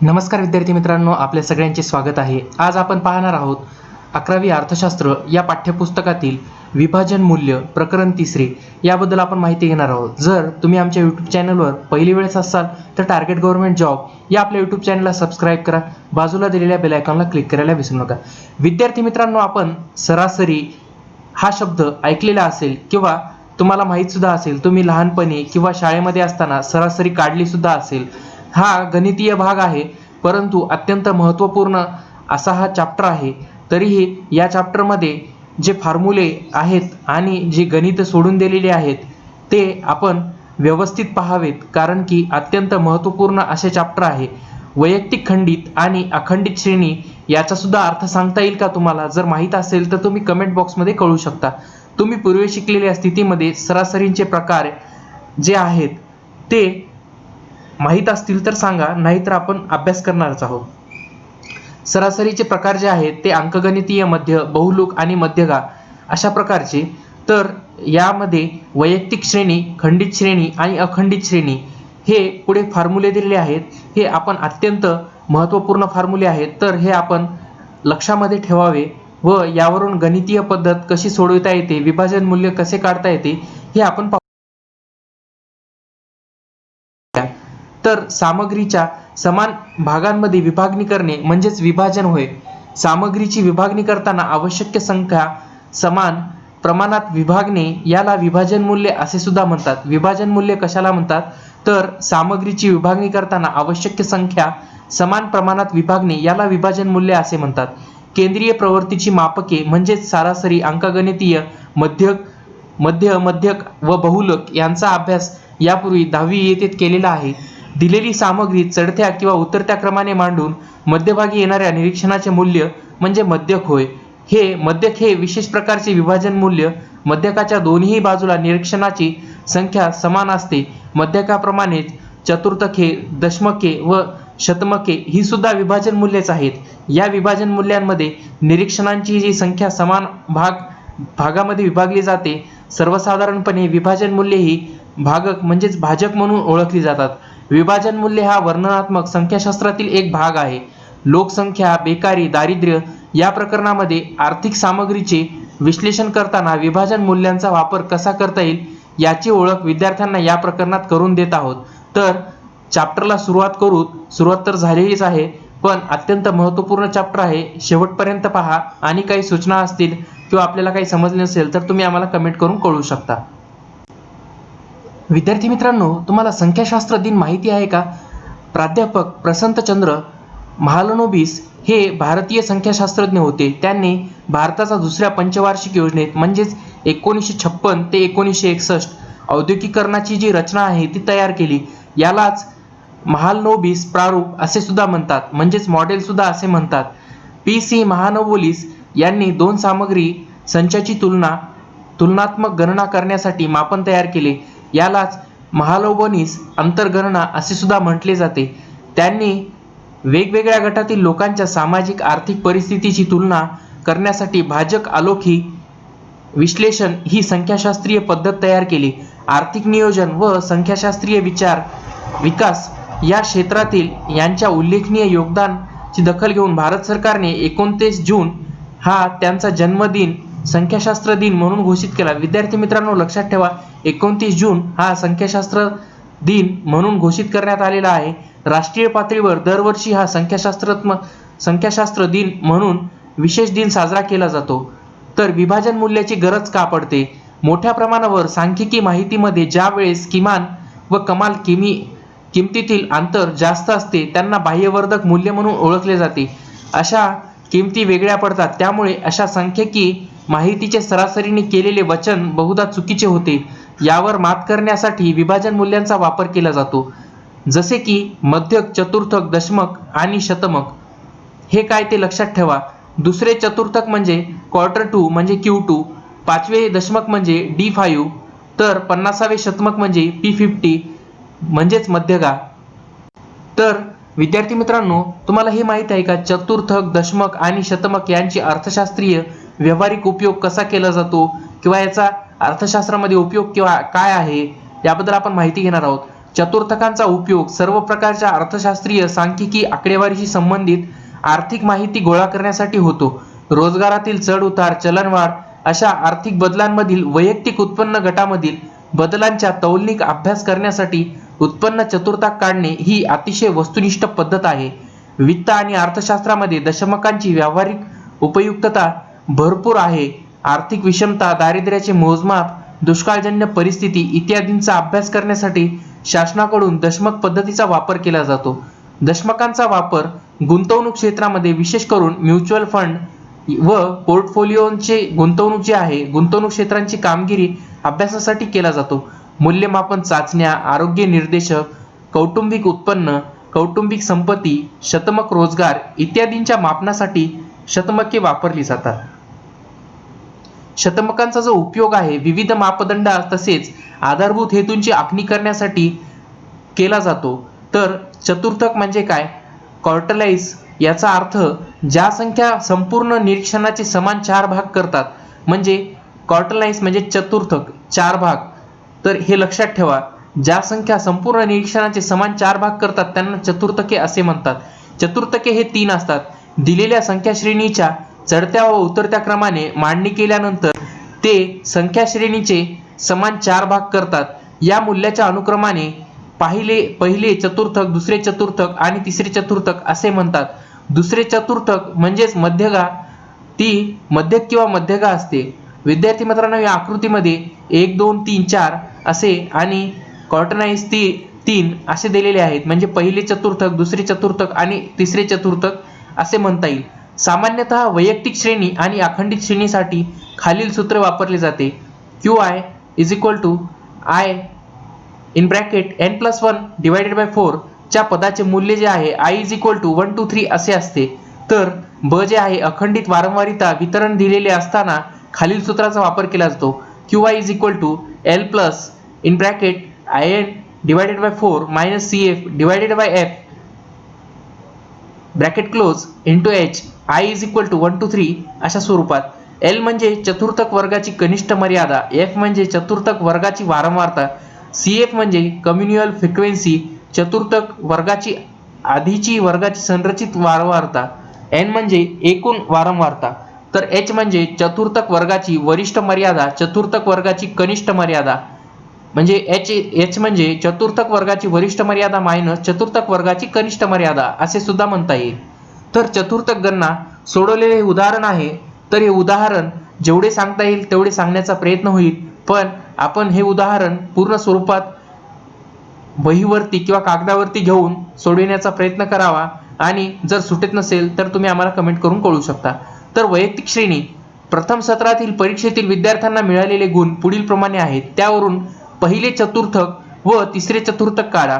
नमस्कार विद्यार्थी मित्रांनो, आपल्या सगळ्यांचे स्वागत आहे. आज आपण पाहणार आहोत 11वी अर्थशास्त्र या पाठ्यपुस्तकातील विभाजन मूल्य प्रकरण 3 याबद्दल आपण माहिती घेणार आहोत. जर तुम्ही आमच्या यूट्यूब चॅनलवर पहिली वेळेस असाल तर टार्गेट गव्हर्नमेंट जॉब या आपल्या यूट्यूब चॅनलला सबस्क्राईब करा, बाजूला दिलेल्या बेल आयकॉनला क्लिक करायला विसरू नका. विद्यार्थी मित्रांनो, आपण सरासरी हा शब्द ऐकलेला असेल किंवा तुम्हाला माहीत सुद्धा असेल. तुम्ही लहानपणी किंवा शाळेमध्ये असताना सरासरी काढली सुद्धा असेल. हा गणितीय भाग आहे, परंतु अत्यंत महत्त्वपूर्ण असा हा चॅप्टर आहे. तरीही या चॅप्टरमध्ये जे फॉर्म्युले आहेत आणि जे गणित सोडून दिलेले आहेत ते आपण व्यवस्थित पाहावेत, कारण की अत्यंत महत्त्वपूर्ण असे चॅप्टर आहे. वैयक्तिक खंडित आणि अखंडित श्रेणी याचा सुद्धा अर्थ सांगता येईल का तुम्हाला? जर माहीत असेल तर तुम्ही कमेंट बॉक्समध्ये कळवू शकता. तुम्ही पूर्वी शिकलेल्या स्थितीमध्ये सरासरींचे प्रकार जे आहेत ते माहीत असतील तर सांगा, नाहीतर आपण अभ्यास करणारच आहोत. सरासरीचे प्रकार जे आहेत ते अंकगणितीय, मध्य, बहुलक आणि मध्यगा अशा प्रकारचे. तर यामध्ये वैयक्तिक श्रेणी, खंडित श्रेणी आणि अखंडित श्रेणी हे पुढे फॉर्म्युले दिलेले आहेत. हे आपण अत्यंत महत्त्वपूर्ण फॉर्म्युले आहेत, तर हे आपण लक्षामध्ये ठेवावे व यावरून गणितीय पद्धत कशी सोडवता येते, विभाजन मूल्य कसे काढता येते हे आपण पाहू. तर सामग्रीच्या समान भागांमध्ये विभागणी करणे म्हणजेच विभाजन होय. सामग्रीची विभागणी करताना आवश्यक संख्या समान प्रमाणात विभागणे याला विभाजन मूल्य असे सुद्धा म्हणतात. विभाजन मूल्य कशाला म्हणतात? तर सामग्रीची विभागणी करताना आवश्यक संख्या समान प्रमाणात विभागणे याला विभाजन मूल्य असे म्हणतात. केंद्रीय प्रवृत्तीची मापके म्हणजेच सरासरी, अंकगणितीय, मध्यक व बहुलक यांचा अभ्यास यापूर्वी 10वी इयत्तेत केलेला आहे. दिलेली सामग्री चढत्या किंवा उतरत्या क्रमाने मांडून मध्यभागी येणाऱ्या निरीक्षणाचे मूल्य म्हणजे मध्यक होय. मध्यक हे विशेष प्रकारचे विभाजन मूल्य. मध्यकाच्या दोन्ही बाजूला निरीक्षणाची संख्या समान असते. मध्यकाप्रमाणेच चतुर्थके, दशमके व शतमके ही सुद्धा विभाजन मूल्येच आहेत. या विभाजन मूल्यांमध्ये निरीक्षणांची जी संख्या समान भागामध्ये विभागली जाते. सर्वसाधारणपणे विभाजन मूल्ये ही भागक म्हणजेच भाजक म्हणून ओळखली जातात. विभाजन मूल्य हा वर्णनात्मक संख्याशास्त्रातील एक भाग आहे. लोकसंख्या, बेकारी, दारिद्र्य या प्रकरणामध्ये आर्थिक सामग्रीचे विश्लेषण करताना विभाजन मूल्यांचा वापर कसा करता येईल याची ओळख विद्यार्थ्यांना या प्रकरणात करून देत आहोत. तर चॅप्टरला सुरुवात तर झालेलीच आहे, पण अत्यंत महत्त्वपूर्ण चॅप्टर आहे. शेवटपर्यंत पहा आणि काही सूचना असतील किंवा आपल्याला काही समजले नसेल तर तुम्ही आम्हाला कमेंट करून कळवू शकता. विद्यार्थी मित्रांनो, तुम्हाला संख्याशास्त्र दिन माहिती आहे का? प्राध्यापक प्रसंतचंद्र महालनोबिस हे भारतीय संख्याशास्त्रज्ञ होते. त्यांनी भारताचा दुसऱ्या पंचवार्षिक योजनेत म्हणजेच 1956 ते 1961 औद्योगिकीकरणाची जी रचना आहे ती तयार केली. यालाच महालनोबिस प्रारूप असे सुद्धा म्हणतात, म्हणजेच मॉडेल सुद्धा असे म्हणतात. PC महालनोबिस यांनी दोन सामग्री संचाची तुलनात्मक गणना करण्यासाठी मापन तयार केले. यालाच महालनोबिस अंतर्गणना असे सुद्धा म्हटले जाते. त्यांनी वेगवेगळ्या गटातील लोकांच्या सामाजिक आर्थिक परिस्थितीची तुलना करण्यासाठी भाजक आलेखी विश्लेषण ही संख्याशास्त्रीय पद्धत तयार केली. आर्थिक नियोजन व संख्याशास्त्रीय विकास या क्षेत्रातील यांच्या उल्लेखनीय योगदानाची दखल घेऊन भारत सरकारने 29 जून हा त्यांचा जन्मदिन संख्याशास्त्र दिन म्हणून घोषित केला. विद्यार्थी मित्रांनो, लक्षात ठेवा, 29 जून हा संख्याशास्त्र दिन म्हणून घोषित करण्यात आलेला आहे. राष्ट्रीय पातळीवर दरवर्षी हा संख्याशास्त्र दिन म्हणून विशेष दिन साजरा केला जातो. तर विभाजन मूल्याची गरज का पडते? मोठ्या प्रमाणावर सांख्यिकी माहितीमध्ये ज्या वेळेस किमान व कमाल किमतीतील अंतर जास्त असते त्यांना बाह्यवर्धक मूल्य म्हणून ओळखले जाते. अशा किमती वेगळ्या पडतात, त्यामुळे अशा सांख्यिकी माहितीचे सरासरीने केलेले वचन बहुधा चुकीचे होते. यावर मात करण्यासाठी विभाजन मूल्यांचा वापर केला जातो, जसे की मध्यक, चतुर्थक, दशमक आणि शतमक. हे काय ते लक्षात ठेवा. दुसरे चतुर्थक म्हणजे Q2 म्हणजे Q2, पाचवे दशमक म्हणजे D5, तर 50वे शतमक म्हणजे P50 म्हणजेच मध्यगा. तर विद्यार्थी मित्रांनो, तुम्हाला हे माहित आहे का, चतुर्थक, दशमक आणि शतमक यांची अर्थशास्त्रीय व्यावहारिक उपयोग कसा केला जातो किंवा याचा अर्थशास्त्रामध्ये उपयोग किंवा काय आहे याबद्दल आपण माहिती घेणार आहोत. चतुर्थकांचा उपयोग सर्व प्रकारच्या अर्थशास्त्रीय, सांख्यिकी, आकडेवारीशी संबंधित आर्थिक माहिती गोळा करण्यासाठी होतो. रोजगारातील चढ उतार, चलनवाढ अशा आर्थिक बदलांमधील वैयक्तिक उत्पन्न गटामधील बदलांचा तौलनिक अभ्यास करण्यासाठी उत्पन्न चतुर्थक काढणे ही अतिशय वस्तुनिष्ठ पद्धत आहे. वित्त आणि अर्थशास्त्रामध्ये दशमकांची व्यावहारिक उपयुक्तता भरपूर आहे. आर्थिक विषमता, दारिद्र्याचे मोजमाप, दुष्काळजन्य परिस्थिती इत्यादींचा अभ्यास करण्यासाठी शासनाकडून दशमक पद्धतीचा वापर केला जातो. दशमकांचा वापर गुंतवणूक क्षेत्रामध्ये विशेष करून म्युच्युअल फंड व पोर्टफोलिओचे गुंतवणूक जे आहे गुंतवणूक क्षेत्रांची कामगिरी अभ्यासासाठी केला जातो. मूल्यमापन चाचण्या, आरोग्य निर्देशक, कौटुंबिक उत्पन्न, कौटुंबिक संपत्ती, शतमक रोजगार इत्यादींच्या मापनासाठी शतमके वापरली जातात. शतमकांचा जो उपयोग आहे विविध मापदंड तसेच आधारभूत हेतूंची आखणी करण्यासाठी केला जातो. तर चतुर्थक म्हणजे काय? क्वार्टलाइज याचा अर्थ ज्या संख्या संपूर्ण निरीक्षणाचे समान 4 भाग करतात म्हणजे क्वार्टलाइज म्हणजे चतुर्थक 4 भाग. तर हे लक्षात ठेवा, ज्या संख्या संपूर्ण निरीक्षणाचे समान 4 भाग करतात त्यांना चतुर्थके असे म्हणतात. चतुर्थके हे 3 असतात. दिलेल्या संख्या श्रेणीच्या चढत्या व उतरत्या क्रमाने मांडणी केल्यानंतर ते संख्या श्रेणीचे समान 4 भाग करतात. या मूल्याच्या अनुक्रमाने पहिले चतुर्थक, दुसरे चतुर्थक आणि तिसरे चतुर्थक असे म्हणतात. दुसरे चतुर्थक म्हणजेच मध्यगा, ती मध्यक किंवा मध्यगा असते. विद्यार्थी मित्रांनो, या आकृतीमध्ये 1 2 3 4 असे आणि क्वार्टलाइज 3 असे दिलेले आहेत. म्हणजे पहिले चतुर्थक, दुसरे चतुर्थक आणि तिसरे चतुर्थक असे म्हणता येईल. सामान्यतः वैयक्तिक श्रेणी आणि अखंडित श्रेणीसाठी खालील सूत्र वापरले जाते. QI is equal to I in bracket n+1 divided by 4 च्या पदाचे मूल्य जे आहे I इज इक्वल टू 1 2 3 असे असते. तर ब जे आहे अखंडित वारंवारिता वितरण दिलेले असताना खालील सूत्राचा वापर केला जातो. QI is equal to L plus in bracket IN divided by 4 minus CF divided by F bracket close into H I is equal to 1 2 3 अशा स्वरूपात. L म्हणजे चतुर्थक वर्गाची कनिष्ठ मर्यादा, F म्हणजे चतुर्थक वर्गाची वारंवारता, CF म्हणजे कम्युन्युअल फ्रिक्वेन्सी चतुर्थक वर्गाची आधीची वर्गाची संरचित वारंवारता, N म्हणजे एकूण वारंवारता, तर H म्हणजे चतुर्थक वर्गाची वरिष्ठ मर्यादा चतुर्थक वर्गाची कनिष्ठ मर्यादा. म्हणजे H म्हणजे चतुर्थक वर्गाची वरिष्ठ मर्यादा मायनस चतुर्थक वर्गाची कनिष्ठ मर्यादा असे सुद्धा म्हणता येईल. तर चतुर्थक गणना सोडवलेले हे उदाहरण आहे. तर हे उदाहरण जेवढे सांगता येईल तेवढे सांगण्याचा प्रयत्न होईल, पण आपण हे उदाहरण पूर्ण स्वरूपात वहीवरती किंवा कागदावरती घेऊन सोडविण्याचा प्रयत्न करावा आणि जर सुटत नसेल तर तुम्ही आम्हाला कमेंट करून कळवू शकता. तर वैयक्तिक श्रेणी प्रथम सत्रातील परीक्षेतील विद्यार्थ्यांना मिळालेले गुण पुढील प्रमाणे आहेत. त्यावरून पहिले चतुर्थक व तिसरे चतुर्थक काढा.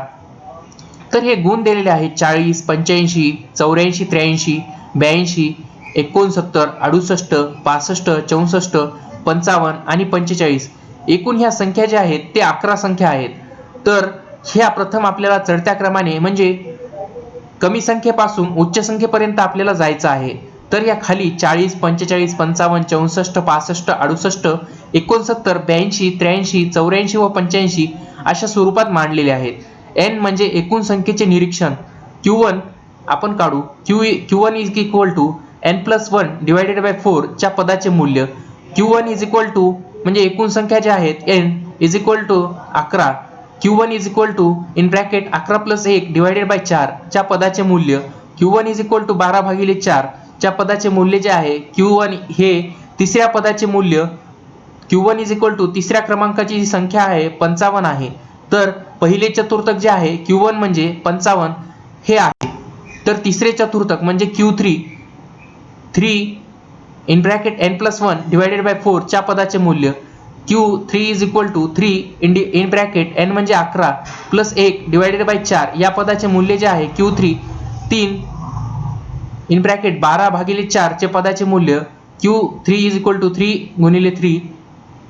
तर हे गुण दिलेले आहेत 40 85 84 83 82 69 68 65 64 55 आणि 45. एकूण ह्या संख्या ज्या आहेत ते 11 संख्या आहेत. तर ह्या प्रथम आपल्याला चढत्या क्रमाने म्हणजे कमी संख्येपासून उच्च संख्येपर्यंत आपल्याला जायचं आहे. तर या खाली 40 45 55 64 65 68 69 82 83 84 व 85 अशा स्वरूपात मांडलेले आहेत. N म्हणजे एकूण संख्येचे निरीक्षण. Q1 आपण काढू. Q1 is equal to n+1 divided by 4 च्या पदाचे मूल्य. Q1 इज इक्वल टू म्हणजे एकूण संख्या ज्या आहेत N is equal to 11. Q1 is equal to in bracket 11 + 1 divided by 4 च्या पदाचे मूल्य. Q1 इज इक्वल टू 12/4 च्या पदाचे मूल्य जे आहे Q1 हे तिसऱ्या पदाचे मूल्य. Q1 इज इक्वल टू तिसऱ्या क्रमांकाची जी संख्या आहे 55 आहे. तर पहिले चतुर्थक जे आहे Q1 म्हणजे 55 हे आहे. तर तिसरे चतुर्थक म्हणजे Q3 in bracket n+1 divided by 4 च्या पदाचे मूल्य. Q3 is equal to 3 in bracket n म्हणजे 11 + 1 डिवायडेड बाय 4 या पदाचे मूल्य जे आहे Q3 3 इन ब्रॅकेट 12/4 चे पदाचे मूल्य. Q3 इज इक्वल टू 3 × 3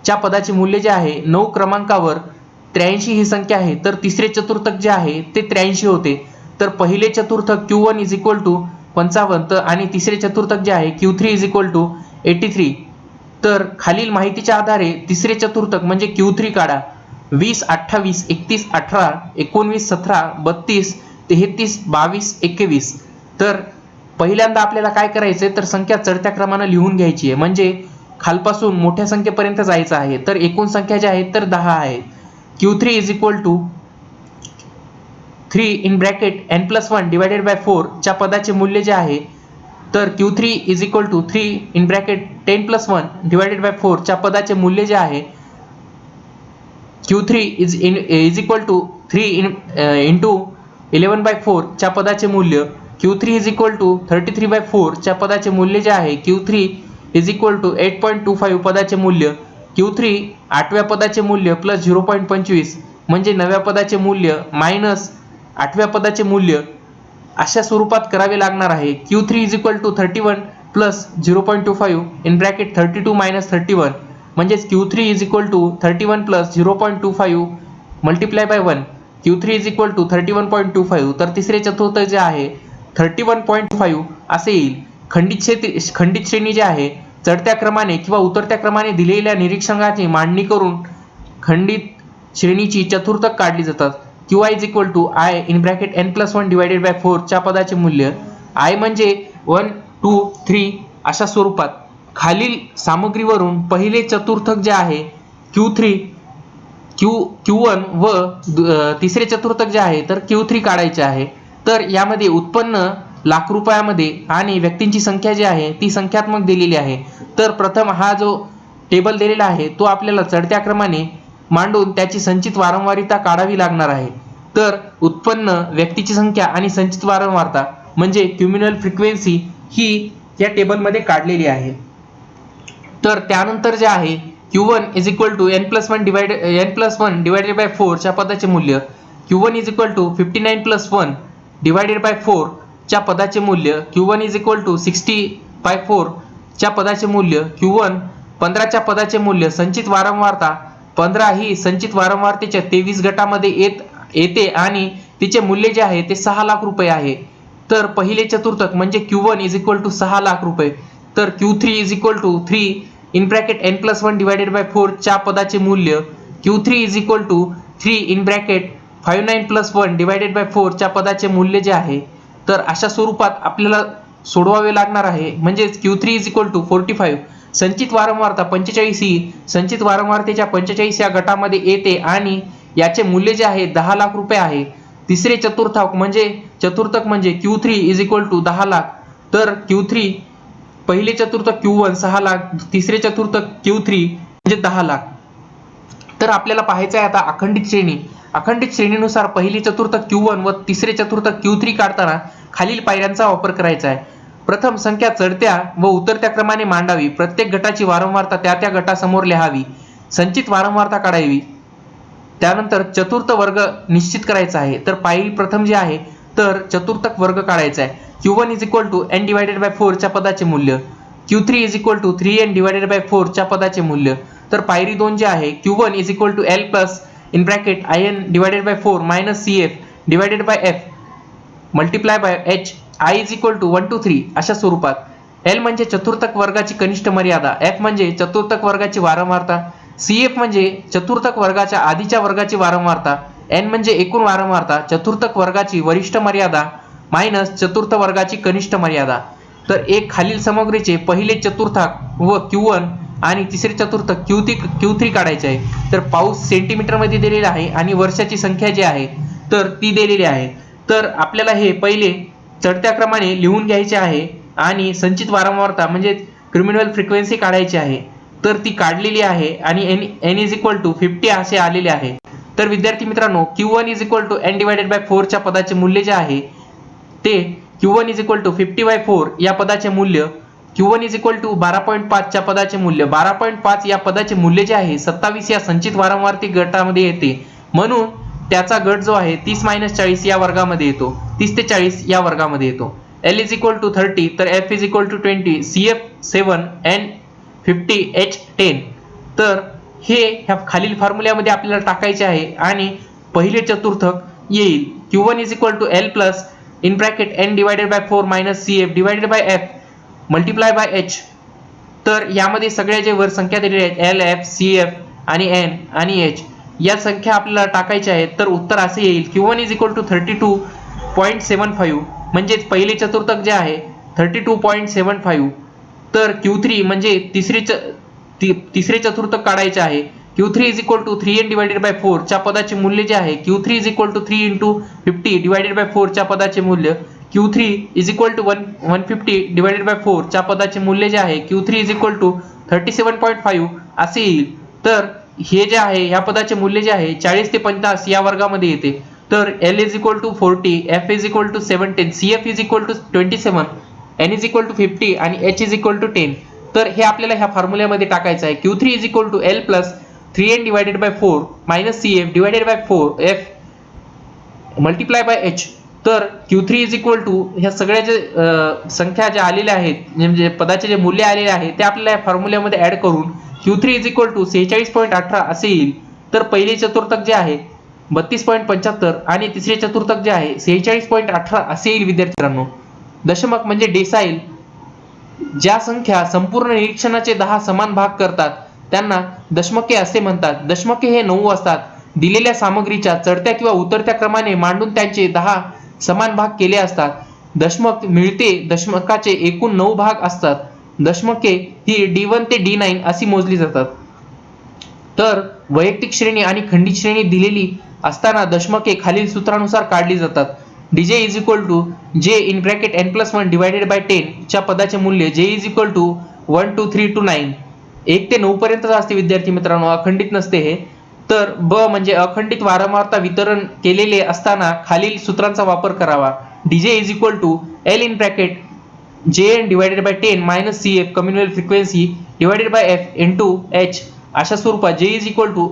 च्या पदाचे मूल्य जे आहे 9 क्रमांकावर 83 ही संख्या आहे. तर तिसरे चतुर्थक जे आहे ते 83 होते. तर पहिले चतुर्थक Q1 इज इक्वल टू 55 आणि तिसरे चतुर्थक जे आहे Q3 इज इक्वल टू 83. तर खालील माहितीच्या आधारे तिसरे चतुर्थक म्हणजे Q3 काढा. 20 28 31 18 19 17 32 33 22 21. तर पहिल्यांदा आपल्याला काय करायचंय तर संख्या चढत्या क्रमानं लिहून घ्यायची आहे, म्हणजे खालपासून मोठ्या संख्येपर्यंत जायचं आहे. तर एकूण संख्या ज्या आहेत तर 10 आहेत. Q3 is equal to 3 in bracket n+1 divided by 4 च्या पदाचे मूल्य जे आहे तर Q3 is equal to 3 in bracket 10+1 divided by 4 च्या पदाचे मूल्य जे आहे Q3 is equal to 3 into 11 by 4 च्या पदाचे मूल्य Q3 is equal to 33 bye 4 च्या पदाचे मूल्य जे आहे Q3 इज इक्वल टू 8.25 पदाचे मूल्य Q3 8व्या पदाचे मूल्य प्लस 0.25 म्हणजे 9व्या पदाचे मूल्य मायनस 8व्या पदाचे मूल्य अशा स्वरूपात करावे लागणार आहे. Q3 is equal to 31 plus 0.25 in bracket 32 minus 31 म्हणजेच Q3 is equal to 31 plus 0.25 multiply by 1 Q3 is equal to 31.25. तर तिसरे चतुर्थ जे आहे 31.5 असे येईल. खंडित श्रेणी जे आहे चढत्या क्रमाने किंवा उतरत्या क्रमाने दिलेल्या निरीक्षणाची मांडणी करून खंडित श्रेणीची चतुर्थक काढली जातात. Qi is equal to I in bracket n+1 divided by 4 च्या पदाचे मूल्य I म्हणजे 1 2 3 अशा स्वरूपात खालील सामग्रीवरून पहिले चतुर्थक जे आहे Q3 Q1 व तिसरे चतुर्थक जे आहे तर Q3 काढायचे आहे. तर यामध्ये उत्पन्न लाख रुपयामध्ये आणि व्यक्तींची संख्या जी आहे ती संख्यात्मक दिलेली आहे. तर प्रथम हा जो टेबल दिलेला आहे तो आपल्याला चढत्या क्रमाने मांडून त्याची संचित वारंवारिता काढावी लागणार आहे. तर उत्पन्न, व्यक्तीची संख्या आणि संचित वारंवारता म्हणजे क्युम्युलल फ्रिक्वेन्सी ही या टेबलमध्ये काढलेली आहे. तर त्यानंतर जे आहे Q1 is equal to n+1 divided by 4 च्या पदाचे मूल्य Q1 is equal to 59 plus 1 divided by 4 च्या पदाचे मूल्य Q1 is equal to 60 bye 4 च्या पदाचे मूल्य Q1 15 च्या पदाचे मूल्य संचित वारंवारता 15 ही संचित वारंवारतेच्या 23 गटामध्ये येते आणि तिचे मूल्य जे आहे ते 6 लाख रुपये आहे. तर पहिले चतुर्थक म्हणजे Q1 is equal to 6 lakh रुपये. तर Q3 is equal to 3 in bracket n+1 divided by 4 च्या पदाचे मूल्य Q3 is equal to 3 in bracket 59 plus 1 divided by 4 च्या पदाचे मूल्य जे आहे तर अशा स्वरूपात आपल्याला सोडवावे लागणार आहे. म्हणजेच Q3 इज इक्वल टू 45 संचित वारंवारता 45 ही संचित वारंवारतेच्या 45 या गटामध्ये येते आणि याचे मूल्य जे आहे 10 लाख रुपये आहे. तिसरे चतुर्थक म्हणजे Q3 is equal to 10 lakh. तर Q3 पहिले चतुर्थक Q1 6 लाख, तिसरे चतुर्थक Q3 म्हणजे 10 लाख. तर आपल्याला पाहायचं आहे आता अखंडित श्रेणी. अखंडित श्रेणीनुसार पहिली चतुर्थक Q1 व तिसरे चतुर्थक Q3 काढताना खालील पायऱ्यांचा वापर करायचा आहे. प्रथम संख्या चढत्या व उतरत्या क्रमाने मांडावी. प्रत्येक गटाची वारंवारता त्या गटासमोर लिहावी. संचित वारंवारता काढावी. त्यानंतर चतुर्थ वर्ग निश्चित करायचा आहे. तर पायरी प्रथम जे आहे तर चतुर्थक वर्ग काढायचा आहे. Q1 is equal to n divided by 4 च्या पदाचे मूल्य Q3 is equal to 3n divided by 4 च्या पदाचे मूल्य. तर पायरी 2 जे आहे Q1 is equal to L plus in bracket in divided by 4 minus CF divided by F multiply by H I is equal to 1 2 3 अशा स्वरूपात. L म्हणजे चतुर्थक वर्गाची कनिष्ठ मर्यादा, F म्हणजे चतुर्थक वर्गाची वारंवारता, CF म्हणजे चतुर्थक वर्गाच्या आधीच्या वर्गाची वारंवारता, N म्हणजे एकूण वारंवारता चतुर्थक वर्गाची वरिष्ठ मर्यादा मायनस चतुर्थ वर्गाची कनिष्ठ मर्यादा. तर एक खालील सामग्रीचे पहिले चतुर्थक व Q1 आणि तिसरे चतुर्थक Q3 काढायचे आहे. तर पाऊस सेंटीमीटर मध्ये दिलेला आहे आणि वर्षाची संख्या जी आहे तर ती दिलेली आहे. तर आपल्याला हे पहिले चढत्या क्रमाने लिहून घ्यायचे आहे आणि संचित वारंवारता म्हणजे क्युम्युलल फ्रिक्वेन्सी काढायची आहे. तर ती काढलेली आहे आणि n इज इक्वल टू 50 असे आलेले आहे. तर विद्यार्थी मित्रांनो Q1 is equal to n divided by 4 च्या पदाचे मूल्य जे आहे ते Q1 is equal to 50 bye 4 या पदाचे मूल्य Q1 इज इक्वल टू 12.5 च्या पदाचे मूल्य 12.5 या पदाचे मूल्य जे आहे 27 या संचित वारंवारते गटामध्ये येते. म्हणून त्याचा गट जो आहे 30 - 40 या वर्गामध्ये येतो. 30 ते 40 या वर्गामध्ये येतो. L इज इक्वल टू 30 तर F is equal to 20 CF 7 N 50 H 10. तर हे ह्या खालील फॉर्म्युल्यामध्ये आपल्याला टाकायचे आहे आणि पहिले चतुर्थक येईल Q1 is equal to L plus in bracket N divided by 4 minus CF divided by F multiply by H. तर यामध्ये सगळ्या जे वर संख्या दिलेल्या आहेत L F CF आणि N आणि H या संख्या आपल्याला टाकायच्या आहेत, तर उत्तर असे येईल Q1 इज इक्वल टू 32.75 म्हणजेच पहिले चतुर्थक जे आहे 32.75. तर Q3 म्हणजे तिसरे चतुर्थक काढायचे आहे. Q3 is equal to 3n divided by 4 च्या पदाचे मूल्य जे आहे Q3 is equal to 3 into 50 divided by 4 च्या पदाचे मूल्य Q3 is equal to 150 divided by 4 च्या पदाचे मूल्य जे आहे Q3 इज इक्वल टू 37.5 असे येईल. तर हे जे आहे ह्या पदाचे मूल्य जे आहे 40 ते 50 या वर्गामध्ये येते. तर L is equal to 40, F is equal to 17, CF is equal to 27, N is equal to 50 आणि H इज इक्वल टू 10. तर हे आपल्याला ह्या फॉर्म्युल्यामध्ये टाकायचं आहे. Q3 is equal to L plus 3n divided by 4 minus CF divided by 4F multiply by H. तर Q3 is equal to ह्या सगळ्या जे संख्या ज्या आलेल्या आहेत म्हणजे पदाचे जे मूल्य आलेले आहे ते आपल्याला या फॉर्म्युल्यामध्ये ऍड करून Q3 इज इक्वल टू 46.18 असे येईल. तर पहिले चतुर्थक जे आहे 32.75 आणि तिसरे चतुर्थक जे आहे 46.18 असे येईल विद्यार्थ्यांनो. दशमक म्हणजे डेसाईल ज्या संख्या संपूर्ण निरीक्षणाचे 10 समान भाग करतात त्यांना दशमके असे म्हणतात. दशमके हे 9 असतात. दिलेल्या सामग्रीच्या चढत्या किंवा उतरत्या क्रमाने मांडून त्यांचे 10 समान भाग केले असतात. दशमक मिळते दशमकाचे एकूण 9 भाग असतात. दशमके ही D1 ते D9 अशी मोजली जातात. तर वैयक्तिक श्रेणी आणि खंडित श्रेणी दिलेली असताना दशमके खालील सूत्रानुसार काढली जातात. DJ is equal to J in bracket n+1 divided by 10 च्या पदाचे मूल्य J is equal to 1 2 3 to 9 1 ते 9 पर्यंत असते विद्यार्थी मित्रांनो, अखंडित नसते हे. तर ब म्हणजे अखंडित वारंवारता वितरण केलेले असताना खालील सूत्रांचा वापर करावा. DJ is equal to L in bracket Jn divided by 10 minus CF communal frequency divided by F into H अशा स्वरूपात. J इज इक्वल टू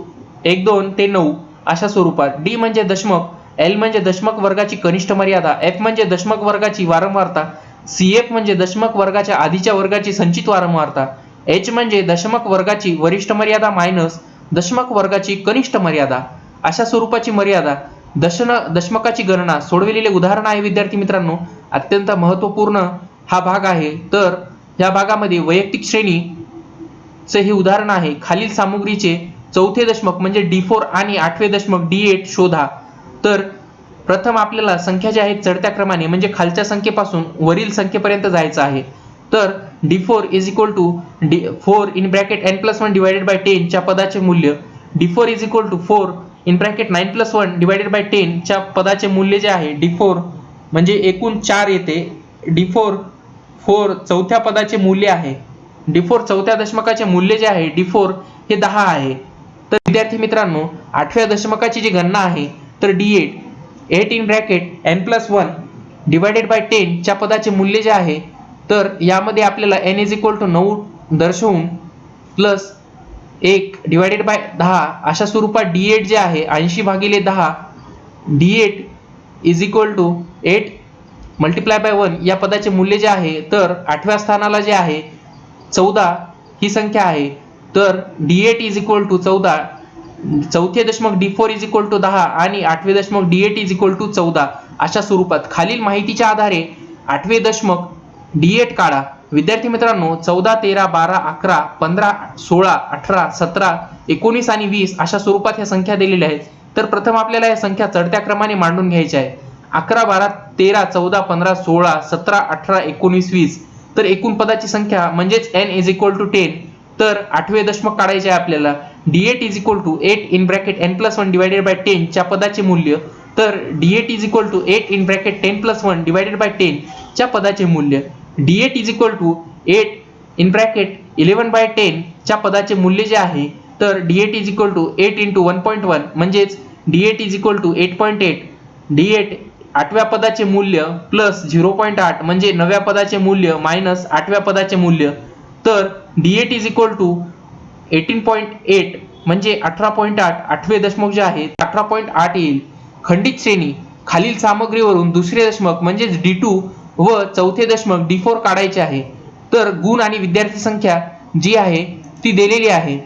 1 2 ते 9 अशा स्वरूपात. D म्हणजे दशमक, L म्हणजे दशमक वर्गाची कनिष्ठ मर्यादा, F म्हणजे दशमक वर्गाची वारंवारता, CF म्हणजे दशमक वर्गाच्या आधीच्या वर्गाची संचित वारंवारता, H म्हणजे दशमक वर्गाची वरिष्ठ मर्यादा मायनस दशमक वर्गाची कनिष्ठ मर्यादा. अशा स्वरूपाची मर्यादा दशमकाची गणना सोडविलेले उदाहरण आहे विद्यार्थी मित्रांनो. अत्यंत महत्त्वपूर्ण हा भाग आहे. तर या भागामध्ये वैयक्तिक श्रेणीचे हे उदाहरण आहे. खालील सामग्रीचे चौथे दशमक म्हणजे D4 आणि आठवे दशमक D8 शोधा. तर प्रथम आपल्याला संख्या ज्या आहेत चढत्या क्रमाने म्हणजे खालच्या संख्येपासून वरील संख्येपर्यंत जायचं आहे. तर D4 is equal to 4 in bracket n+1 divided by 10 च्या पदाचे मूल्य. D4 is equal to 4 in bracket 9+1 divided by 10 च्या पदाचे मूल्य जे आहे D4 म्हणजे एकूण 4 येते. D4 चौथ्या पदाचे मूल्य आहे. D4 चौथ्या दशमकाचे मूल्य जे आहे D4 हे 10 आहे. तर विद्यार्थी मित्रांनो आठव्या दशमकाची जी गणना आहे तर D8 in bracket n+1 divided by 10 च्या पदाचे मूल्य जे आहे तर यामध्ये आपल्याला n इज इक्वल टू 9 दर्शवून प्लस 1 डिवायडेड बाय 10 अशा स्वरूपात D8 जे आहे 80 भागिले 10 D8 is equal to 8 multiply by 1 या पदाचे मूल्य जे आहे तर आठव्या स्थानाला जे आहे 14 ही संख्या आहे. तर D8 इज इक्वल टू 14, चौथे दशमक D4 इज इक्वल टू 10 आणि आठवे दशमक D8 इज इक्वल टू 14 अशा स्वरूपात. खालील माहितीच्या आधारे आठवे दशमक D8 काढा. विद्यार्थी मित्रांनो 14 13 12 11 15 16 18 17 19 आणि 20 अशा स्वरूपात ह्या संख्या दिलेल्या आहेत. तर प्रथम आपल्याला या संख्या चढत्या क्रमाने मांडून घ्यायच्या आहे. 11 12 13 14 15 16 17 18 19 20. तर एकूण पदाची संख्या म्हणजेच n इज इक्वल टू 10. तर आठवे दशमक काढायचे आहे आपल्याला. D8 is equal to 8 in bracket n+1 divided by 10 च्या पदाचे मूल्य. तर D8 is equal to 8 in bracket 10+1 divided by 10 च्या पदाचे मूल्य. D8 is equal to 8 in bracket 11 by 10 च्या पदाचे मूल्य जे आहे तर D8 is equal to 8 into 1.1 म्हणजेच D8 is equal to 8.8. D8 आठव्या पदाचे मूल्य प्लस 0.8 म्हणजे नवव्या पदाचे मूल्य मायनस आठव्या पदाचे मूल्य. तर D8 इज इक्वल टू 18.8 म्हणजे 18.8 आठवे दशमक जे आहे 18.8 येईल. खंडित श्रेणी खालील सामग्रीवरून दुसरे दशमक म्हणजेच D2 व चौथे दशमक D4 काढायचे आहे. तर गुण आणि विद्यार्थी संख्या जी आहे ती दिलेली आहे.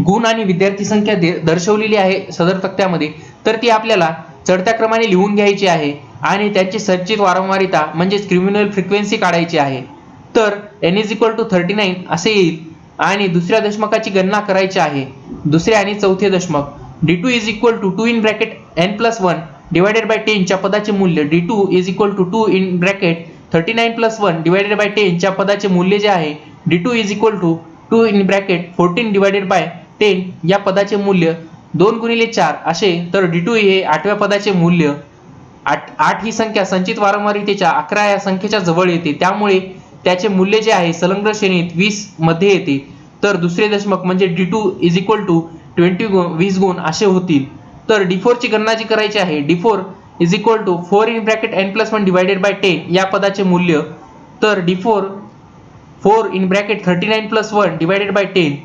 गुण आणि विद्यार्थी संख्या दर्शवलेली आहे सदर तक्त्यामध्ये. तर ती आपल्याला चढत्या क्रमाने लिहून घ्यायची आहे आणि त्यांची संचित वारंवारिता म्हणजेच क्रिमिनल फ्रिक्वेन्सी काढायची आहे. तर n इज इक्वल टू 39 असे येईल आणि दुसऱ्या दशमकाची गणना करायची आहे. दुसरे आणि चौथे दशमक d2 is equal to 2 in bracket n+1 divided by 10 च्या पदाचे मूल्य d2 is equal to 2 in bracket 39+1 divided by 10 च्या पदाचे मूल्य जे आहे d2 is equal to 2 in bracket 14 divided by 10 या पदाचे मूल्य 2 गुणिले 4 असे. तर d2 हे 8व्या पदाचे मूल्य 8 ही संख्या संचित वारंवारितेच्या 11 या संख्येच्या जवळ येते, त्यामुळे त्याचे मूल्य जे आहे संलग्न श्रेणीत 20 मध्ये येते. तर दुसरे दशमक म्हणजे d2 इज इक्वल टू 20 गुण असे होतील. तर d4 ची गणना जी करायची आहे d4 is equal to 4 in bracket n+1 divided by 10 या पदाचे मूल्य. तर d4 4 in bracket 39+1 divided by 10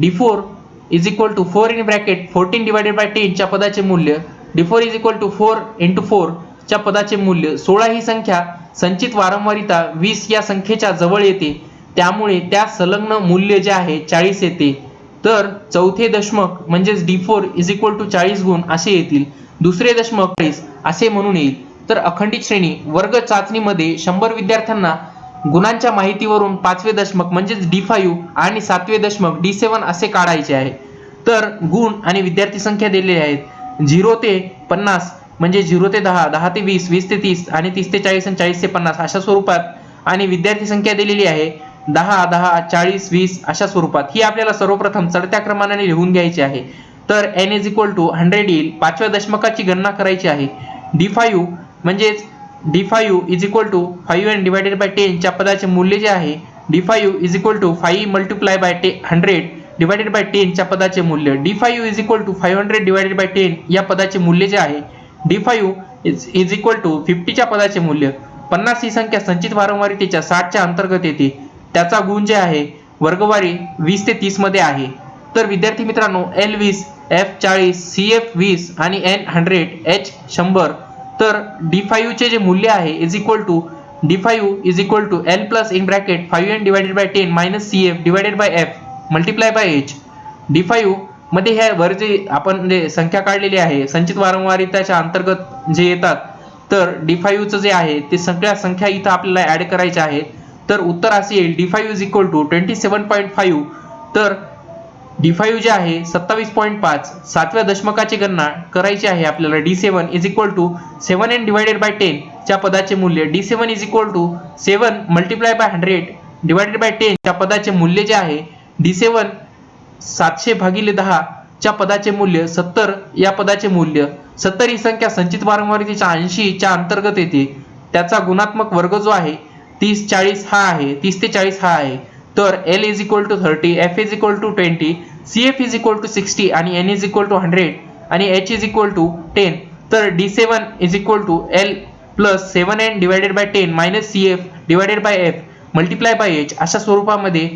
d4 is equal to 4 in bracket 14 divided by 10 च्या पदाचे मूल्य d4 is equal to 4 into 4 च्या पदाचे मूल्य 16 ही संख्या संचित वारंवारिता 20 या संख्येच्या जवळ येते, त्यामुळे त्या संलग्न मूल्य जे आहे 40 येते. तर चौथे दशमक म्हणजेच d4 इज इक्वल टू 40 गुण असे येतील. दुसरे दशमक 40 असे म्हणून येईल. तर अखंडित श्रेणी वर्ग चाचणीमध्ये 100 विद्यार्थ्यांना गुणांच्या माहितीवरून 5वे दशमक म्हणजेच d5 आणि 7वे दशमक d7 असे काढायचे आहे. तर गुण आणि विद्यार्थी संख्या दिलेली आहेत 0 ते 50 म्हणजे 0 ते 10, 10 ते 20, 20 ते 30 आणि 30 ते 40 आणि 40 ते 50 अशा स्वरूपात. आणि विद्यार्थी संख्या दिलेली आहे 10, 10, 40, 20 अशा स्वरूपात. ही आपल्याला सर्वप्रथम चढत्या क्रमाने लिहून घ्यायची आहे. तर n इज इक्वल टू 100 येईल. 5व्या दशमकाची गणना करायची आहे d5 म्हणजेच d5 is equal to 5n divided by 10 च्या पदाचे मूल्य जे आहे d5 is equal to 5 multiply by 100 divided by 10 च्या पदाचे मूल्य d5 is equal to 500 divided by 10 या पदाचे मूल्य जे आहे d5 इज इक्वल टू 50 च्या पदाचे मूल्य. 50 ही संख्या संचित वारंवारितेच्या 60 च्या अंतर्गत येते, त्याचा गुण जे आहे वर्गवारी 20 ते 30 मध्ये आहे. तर विद्यार्थी मित्रांनो L20 F40 CF20 आणि N100 H100. तर d5 चे जे मूल्य आहे is equal to d5 is equal to L plus in bracket 5n divided by 10 minus CF divided by F multiply by H. d5 मध्ये ह्या वर जे आपण जे संख्या काढलेली आहे संचित वारंवारिताच्या अंतर्गत जे येतात, तर d5 चं जे आहे ते सगळ्या संख्या इथं आपल्याला ऍड करायच्या आहेत. तर उत्तर असे येईल d5 इज इक्वल टू 27.5. तर d5 जे आहे 27.5. 7व्या दशमकाची गणना करायची आहे आपल्याला d7 is equal to 7n divided by 10 च्या पदाचे मूल्य d7 is equal to 7 multiply by 100 divided by 10 च्या पदाचे मूल्य जे आहे d7 700 भागिले 10 च्या पदाचे मूल्य 70 या पदाचे मूल्य. 70 ही संख्या संचित वारंवारितेच्या 80 च्या अंतर्गत येते, त्याचा गुणात्मक वर्ग जो आहे 30 हा आहे 30 ते 40 हा आहे. तर L is equal to 30, F is equal to 20, CF is equal to 60 आणि N इज इक्वल टू 100 आणि H इज इक्वल टू 10. तर d7 is equal to L plus 7n divided by 10 minus CF divided by F multiply by H अशा स्वरूपामध्ये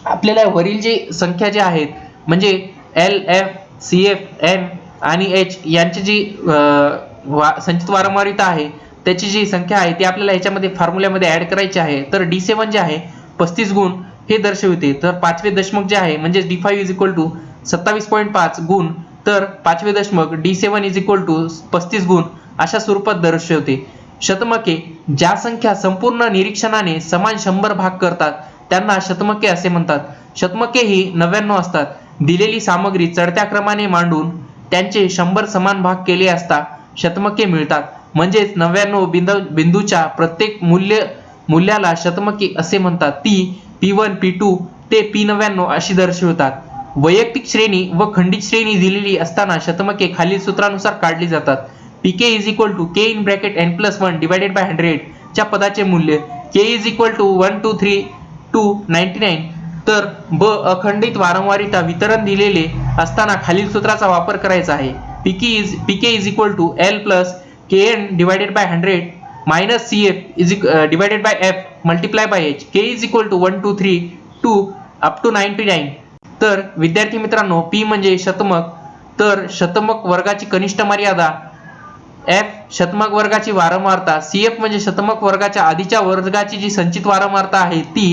आपल्याला वरील जे संख्या ज्या आहेत म्हणजे L, F, CF, N आणि H यांची जी संचित वारंवारिता आहे त्याची जी संख्या आहे ती आपल्याला ह्याच्यामध्ये फॉर्म्युल्यामध्ये ऍड करायची आहे. तर d7 जे आहे 35 गुण हे दर्शवते. तर 5वे दशमक जे आहे म्हणजे d5 इज इक्वल टू 27.5 गुण, तर 5वे दशमक d7 इज इक्वल टू 35 गुण अशा स्वरूपात दर्शवते. शतमके ज्या संख्या संपूर्ण निरीक्षणाने समान 100 भाग करतात त्यांना शतमके असे म्हणतात. शतमके ही 99 असतात. दिलेली सामग्री चढत्या क्रमाने मांडून त्यांचे 100 समान भाग केले असता शतमके मिळतात. म्हणजेच 99 बिंदूच्या प्रत्येक मूल्याला शतमके असे म्हणतात. ती P1 P2 ते P99 अशी दर्शवतात. वैयक्तिक श्रेणी व खंडित श्रेणी दिलेली असताना शतमके खालील सूत्रानुसार काढली जातात. Pk is equal to K in bracket n+1 divided by 100 च्या पदाचे मूल्य K इज इक्वल टू 1 2 3 2 99. तर ब अखंडित वारंवारिता वितरण दिलेले असताना खालील सूत्राचा वापर करायचा आहे. Pk is equal to L plus Kn divided by 100 minus CF is divided by F multiply by H. K is equal to 1 2 3 2 up to 99. तर विद्यार्थी मित्रांनो P म्हणजे शतमक, तर शतमक वर्गाची कनिष्ठ मर्यादा, F शतमक वर्गाची वारंवारता, CF म्हणजे शतमक वर्गाच्या आधीच्या वर्गाची जी संचित वारंवारता आहे ती,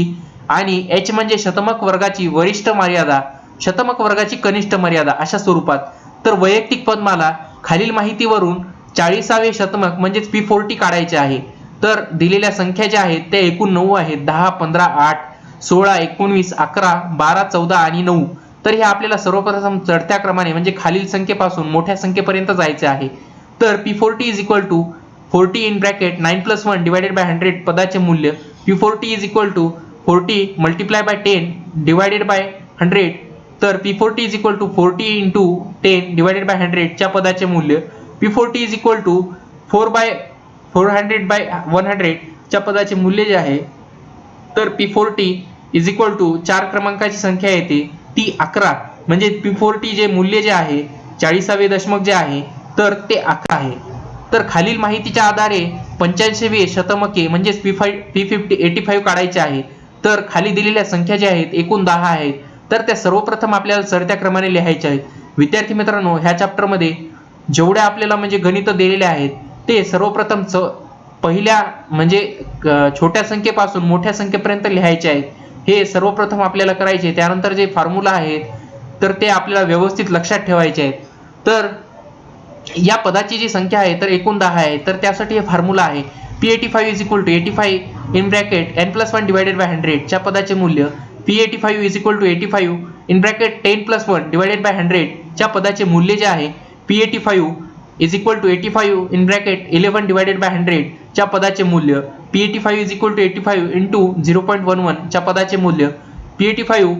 आणि H म्हणजे शतमक वर्गाची वरिष्ठ मर्यादा, शतमक वर्गाची कनिष्ठ मर्यादा अशा स्वरूपात. तर वैयक्तिक पदमाला खालील माहितीवरून 40वे शतमक म्हणजेच P40 काढायचे आहे. तर दिलेल्या संख्या ज्या आहेत त्या एकूण 9 आहेत. 10 15 8 16 19 11 12 14 आणि 9. तर हे आपल्याला सर्वप्रथम चढत्या क्रमाने म्हणजे खालील संख्येपासून मोठ्या संख्येपर्यंत जायचे आहे. तर P40 is equal to 40 in bracket 9 + 1 divided by 100 पदाचे मूल्य. P40 is equal to 40 multiply by 10 divided by 100. तर P40 is equal to 40 into 10 divided by 100 च्या पदाचे मूल्य. P40 is equal to 400 bye 100 च्या पदाचे मूल्य जे आहे. तर P40 इज इक्वल टू 4 क्रमांकाची संख्या येते ती 11, म्हणजे P40 जे मूल्य जे आहे 40वे दशमक जे आहे तर ते 11 आहे. तर खालील माहितीच्या आधारे 85वे शतमके म्हणजे P85 काढायचे आहे. तर खाली दिलेल्या संख्या ज्या आहेत एकूण 10 आहेत. तर त्या सर्वप्रथम आपल्याला चढत्या क्रमाने लिहायच्या आहेत. विद्यार्थी मित्रांनो, ह्या चॅप्टर मध्ये जेवढ्या आपल्याला म्हणजे गणित दिलेले आहेत ते सर्वप्रथम पहिल्या म्हणजे छोट्या संख्येपासून मोठ्या संख्येपर्यंत लिहायचे आहेत. हे सर्वप्रथम आपल्याला करायचे. त्यानंतर जे फॉर्म्युला आहेत तर ते आपल्याला व्यवस्थित लक्षात ठेवायचे आहेत. तर या पदाची जी संख्या आहे तर एकूण 10 आहे. तर त्यासाठी हे फॉर्म्युला आहे P85 is equal to 85 in bracket n+1 divided by 100 च्या पदाचे मूल्य. P85 is equal to 85 in bracket 10+1 divided by 100 च्या पदाचे मूल्य जे आहे P85 is equal to 85 in bracket 11 divided by 100 च्या पदाचे मूल्य. P85 is equal to 85 into 0.11 च्या पदाचे मूल्य. P85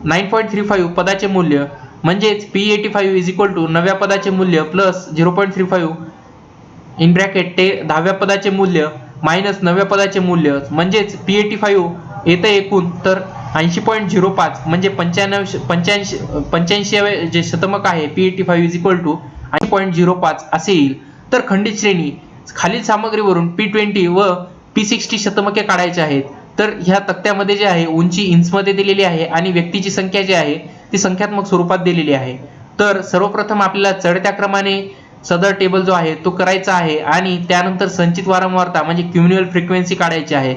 9.35 पदाचे मूल्य, म्हणजेच P85 इज इक्वल टू 9व्या पदाचे मूल्य प्लस 0.35 इन ब्रॅकेट 10व्या पदाचे मूल्य मायनस 9व्या पदाचे मूल्य, म्हणजेच P85 येतं एकूण तर 80.05 म्हणजे 85वे जे शतमक आहे P85 इज इक्वल टू 80.05 असे येईल. तर खंडित श्रेणी खालील सामग्रीवरून P20 व P60 शतमके काढायचे आहेत. तर ह्या तक्त्यामध्ये जे आहे उंची इंचमध्ये दिलेली आहे आणि व्यक्तीची संख्या जी आहे ती संख्यात्मक स्वरूपात दिलेली आहे. तर सर्वप्रथम आपल्याला चढत्या क्रमाने सदर टेबल जो आहे तो करायचा आहे आणि त्यानंतर संचित वारंवारता म्हणजे क्युम्युअल फ्रिक्वेन्सी काढायची आहे.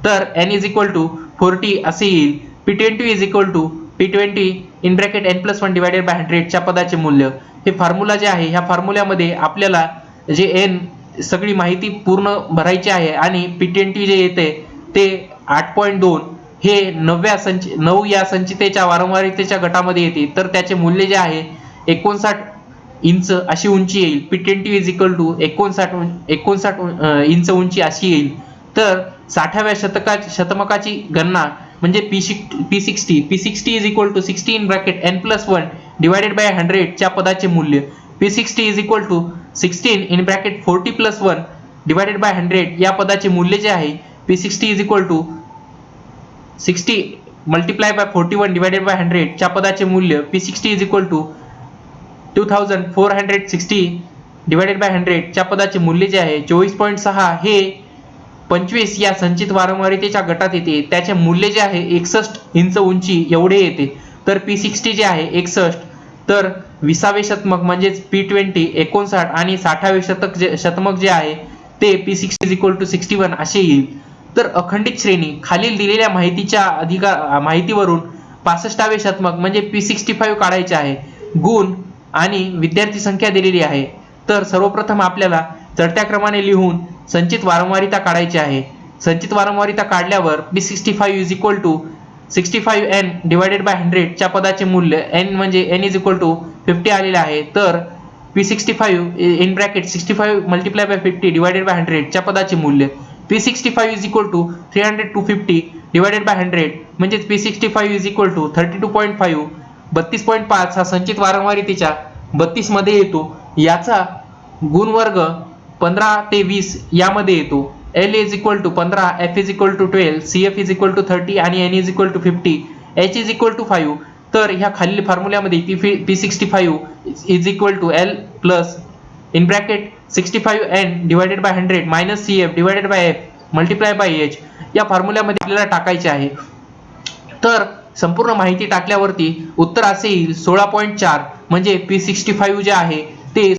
तर n इज इक्वल टू 40 असे येईल. P20 is equal to P20 in bracket n+1 divided by 100 च्या पदाचे मूल्य. हे फॉर्म्युला जे आहे ह्या फॉर्म्युल्यामध्ये आपल्याला जे n सगळी माहिती पूर्ण भरायची आहे आणि P20 जे येते ते 8.2 हे 9 या संचितेच्या वारंवारतेच्या गटामध्ये येते. तर त्याचे मूल्य जे आहे 59 इंच अशी उंची येईल. P20 is equal to 59 inch उंची अशी येईल. तर 60व्या शतमकाची गणना म्हणजे P60 is equal to 60 in bracket n+1 divided by 100 च्या पदाचे मूल्य. P60 is equal to 16 in bracket 40 + 1 divided by 100 या पदाचे मूल्य जे आहे P60 is equal to 60 multiply by 41 divided by 100 च्या पदाचे मूल्य. P60 is equal to 2460 divided by 100 च्या पदाचे मूल्य जे आहे 24.6 हे 25 या संचित वारंवारतेच्या गटात येते. त्याचे मूल्य जे आहे 61 इंच उंची एवढे येते. तर P60 जे आहे 61, तर 20वे शतमक म्हणजेच P20 59 आणि 60वे शतमक जे आहे ते P60 इज इक्वल टू 61 असे येईल. तर अखंडित श्रेणी खालील दिलेल्या माहितीवरून 65वे शतमक म्हणजे P65 काढायचे आहे. गुण आणि विद्यार्थी संख्या दिलेली आहे. तर सर्वप्रथम आपल्याला चढत्या क्रमाने लिहून संचित वारंवारता काढायची आहे. संचित वारंवारता काढल्यावर P65 is equal to 65n divided by 100 च्या पदाचे मूल्य. n म्हणजे n इज इक्वल टू 50 आलेले आहे. तर P65 in bracket 65 multiply by 50 divided by 100 च्या पदाचे मूल्य. P65 is equal to 300 divided by 100 म्हणजे P65 इज इक्वल टू 32.5 32.5 हा संचित वारंवारतेच्या 32 मध्ये येतो. याचा गुणवर्ग 15 ते 20 यामध्ये येतो. L is equal to 15, F is equal to 12, CF is equal to 30 आणि N is equal to 50, H is equal to 5. तर ह्या खालील फॉर्म्युल्यामध्ये P65 is equal to L plus in bracket 65n divided by 100 minus CF divided by F multiply by H या फॉर्म्युल्यामध्ये आपल्याला टाकायचे आहे. तर संपूर्ण माहिती टाकल्यावरती उत्तर असे येईल 16.4 म्हणजे P65 जे आहे ते